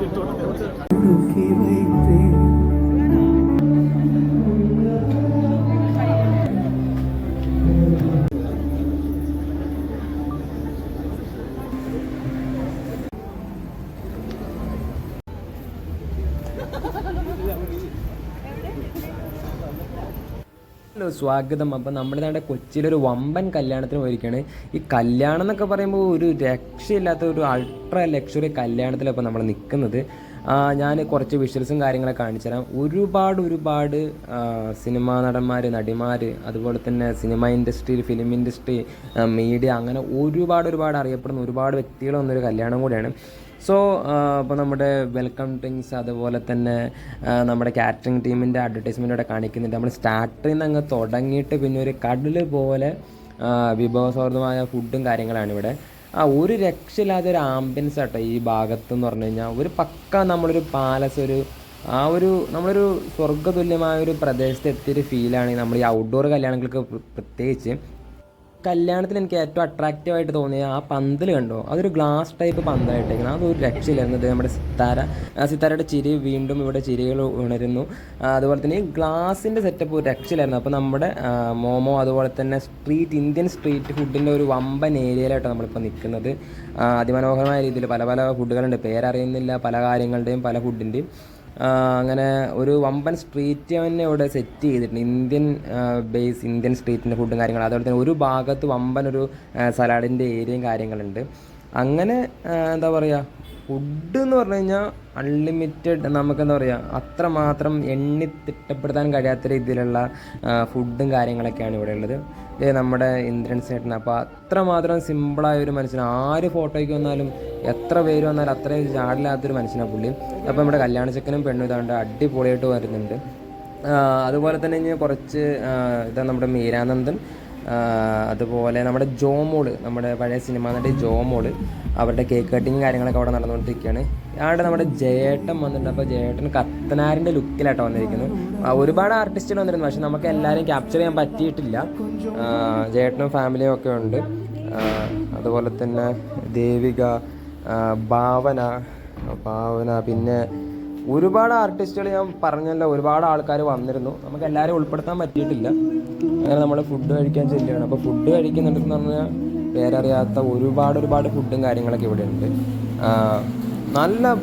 Hello, സ്വാഗതം. അപ്പം നമ്മുടെ നാടെ കൊച്ചിയിലൊരു വമ്പൻ കല്യാണത്തിന് പോയിരിക്കുകയാണ്. ഈ കല്യാണം എന്നൊക്കെ പറയുമ്പോൾ ഒരു രക്ഷയില്ലാത്ത ഒരു അൾട്രാ ലക്ഷറി കല്യാണത്തിലാണ് ഇപ്പോൾ നമ്മൾ നിൽക്കുന്നത്. ഞാൻ കുറച്ച് വിഷ്വൽസും കാര്യങ്ങളൊക്കെ കാണിച്ചു തരാം. ഒരുപാട് സിനിമാ നടന്മാർ, നടിമാർ, അതുപോലെ തന്നെ cinema industry, film industry, media, അങ്ങനെ ഒരുപാട് അറിയപ്പെടുന്ന ഒരുപാട് വ്യക്തികൾ വന്നൊരു കല്യാണം കൂടിയാണ്. സോ അപ്പോൾ നമ്മുടെ വെൽക്കം ഡ്രിങ്ക്സ്, അതുപോലെ തന്നെ നമ്മുടെ കാറ്ററിംഗ് ടീമിൻ്റെ അഡ്വർടൈസ്മെൻറ്റോടെ കാണിക്കുന്നുണ്ട്. നമ്മൾ സ്റ്റാർട്ടിൽ നിന്ന് അങ്ങ് തുടങ്ങിയിട്ട് പിന്നെ ഒരു കടൽ പോലെ വിഭവസമൃദ്ധമായ ഫുഡും കാര്യങ്ങളാണ് ഇവിടെ. ഒരു രക്ഷയില്ലാതെ ഒരു ആംബിയൻസ് ആട്ടോ ഈ ഭാഗത്തെന്ന് പറഞ്ഞു കഴിഞ്ഞാൽ. ഒരു പക്ക നമ്മളൊരു പാലസ്, നമ്മളൊരു സ്വർഗ്ഗതുല്യമായ ഒരു പ്രദേശത്ത് എത്തിയൊരു ഫീലാണ് നമ്മൾ ഈ ഔട്ട്ഡോർ കല്യാണങ്ങൾക്ക് പ്രത്യേകിച്ച്. കല്യാണത്തിന് എനിക്ക് ഏറ്റവും അട്രാക്റ്റീവായിട്ട് തോന്നിയ ആ പന്തൽ കണ്ടോ, അതൊരു ഗ്ലാസ് ടൈപ്പ് പന്തലായിട്ടേക്കുന്നത്. അതൊരു രക്ഷയില്ലായിരുന്നത്. നമ്മുടെ സിത്താരയുടെ ചിരി, വീണ്ടും ഇവിടെ ചിരികൾ ഉണരുന്നു. അതുപോലെ തന്നെ ഈ ഗ്ലാസിൻ്റെ സെറ്റപ്പ് ഒരു രക്ഷയിലായിരുന്നു. അപ്പോൾ നമ്മുടെ മോമോ, അതുപോലെ തന്നെ ഇന്ത്യൻ സ്ട്രീറ്റ് ഫുഡിൻ്റെ ഒരു വമ്പൻ ഏരിയയിലായിട്ടാണ് നമ്മളിപ്പോൾ നിൽക്കുന്നത്. അതിമനോഹരമായ രീതിയിൽ പല ഫുഡുകളുണ്ട്, പേരറിയുന്നില്ല പല കാര്യങ്ങളുടെയും, പല ഫുഡിൻ്റെയും. അങ്ങനെ ഒരു വമ്പൻ സ്ട്രീറ്റ് തന്നെ ഇവിടെ സെറ്റ് ചെയ്തിട്ടുണ്ട്. ഇന്ത്യൻ സ്ട്രീറ്റിൻ്റെ ഫുഡും കാര്യങ്ങളും. അതുപോലെ തന്നെ ഒരു ഭാഗത്ത് വമ്പൻ ഒരു സലാഡിൻ്റെ ഏരിയയും കാര്യങ്ങളുണ്ട്. അങ്ങനെ എന്താ പറയുക, ഫുഡ് എന്ന് പറഞ്ഞു കഴിഞ്ഞാൽ അൺലിമിറ്റഡ്. നമുക്കെന്താ പറയുക, അത്രമാത്രം എണ്ണി തിട്ടപ്പെടുത്താൻ കഴിയാത്ത രീതിയിലുള്ള ഫുഡും കാര്യങ്ങളൊക്കെയാണ് ഇവിടെ ഉള്ളത്. നമ്മുടെ ഇന്ദ്രൻ ചേട്ടൻ, അപ്പോൾ അത്രമാത്രം സിമ്പിളായ ഒരു മനുഷ്യനാണ്. ആര് ഫോട്ടോയ്ക്ക് വന്നാലും, എത്ര പേര് വന്നാലും അത്രയും ചാടില്ലാത്തൊരു മനുഷ്യനാണ് പുള്ളി. അപ്പോൾ നമ്മുടെ കല്യാണ ചെക്കനും പെണ്ണും ഇതാണ്ട് അടിപൊളിയായിട്ട് വരുന്നുണ്ട്. അതുപോലെ തന്നെ ഇനി കുറച്ച് ഇതാ നമ്മുടെ മീരാനന്ദൻ, അതുപോലെ നമ്മുടെ ജോമോള്, നമ്മുടെ പഴയ സിനിമ നടി ജോമോള്, അവരുടെ കേക്ക് കട്ടിങ് കാര്യങ്ങളൊക്കെ അവിടെ നടന്നുകൊണ്ടിരിക്കുകയാണ്. അവിടെ നമ്മുടെ ജയേട്ടൻ വന്നിട്ടുണ്ട്. അപ്പോൾ ജയേട്ടൻ കത്തനാരിൻ്റെ ലുക്കിലായിട്ടാണ് വന്നിരിക്കുന്നത്. ഒരുപാട് ആർട്ടിസ്റ്റുകൾ വന്നിരുന്നു, പക്ഷെ നമുക്ക് എല്ലാവരെയും ക്യാപ്ചർ ചെയ്യാൻ പറ്റിയിട്ടില്ല. ജയേട്ടനും ഫാമിലിയും ഒക്കെ ഉണ്ട്. അതുപോലെ തന്നെ ദേവിക, ഭാവന, പിന്നെ ഒരുപാട് ആർട്ടിസ്റ്റുകൾ, ഞാൻ പറഞ്ഞല്ലോ ഒരുപാട് ആൾക്കാർ വന്നിരുന്നു. നമുക്ക് എല്ലാവരും ഉൾപ്പെടുത്താൻ പറ്റിയിട്ടില്ല. അങ്ങനെ നമ്മൾ ഫുഡ് കഴിക്കാൻ ചെല്ലുകയാണ്. അപ്പോൾ ഫുഡ് കഴിക്കുന്നുണ്ടെന്ന് പറഞ്ഞാൽ പേരറിയാത്ത ഒരുപാട് ഫുഡും കാര്യങ്ങളൊക്കെ ഇവിടെ ഉണ്ട്. നല്ല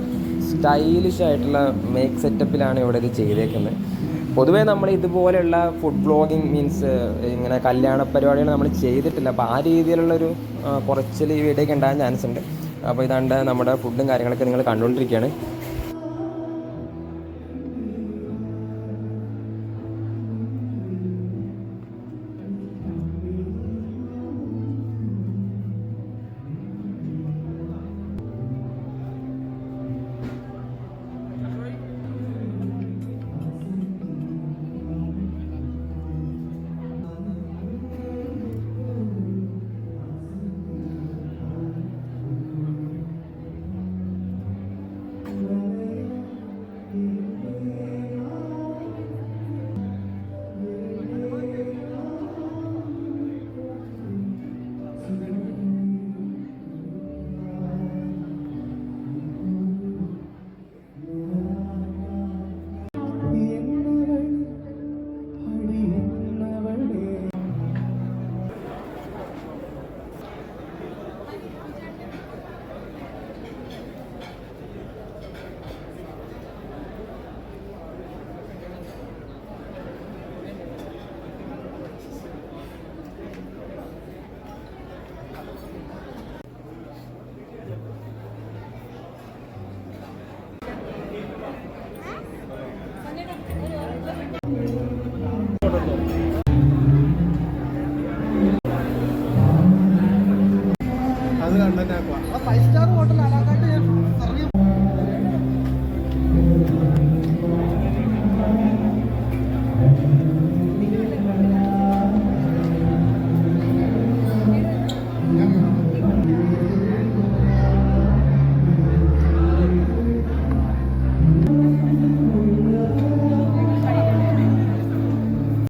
സ്റ്റൈലിഷ് ആയിട്ടുള്ള മേക്ക് സെറ്റപ്പിലാണ് ഇവിടെ ഇത് ചെയ്തേക്കുന്നത്. പൊതുവേ നമ്മൾ ഇതുപോലെയുള്ള ഫുഡ് വ്ളോഗിങ് മീൻസ് ഇങ്ങനെ കല്യാണ പരിപാടികൾ നമ്മൾ ചെയ്തിട്ടില്ല. അപ്പോൾ ആ രീതിയിലുള്ളൊരു കുറച്ചിൽ വീഡിയോ ഒക്കെ ഉണ്ടാകാൻ ചാൻസ് ഉണ്ട്. അപ്പോൾ ഇതാണ്ട് നമ്മുടെ ഫുഡും കാര്യങ്ങളൊക്കെ നിങ്ങൾ കണ്ടുകൊണ്ടിരിക്കുകയാണ്.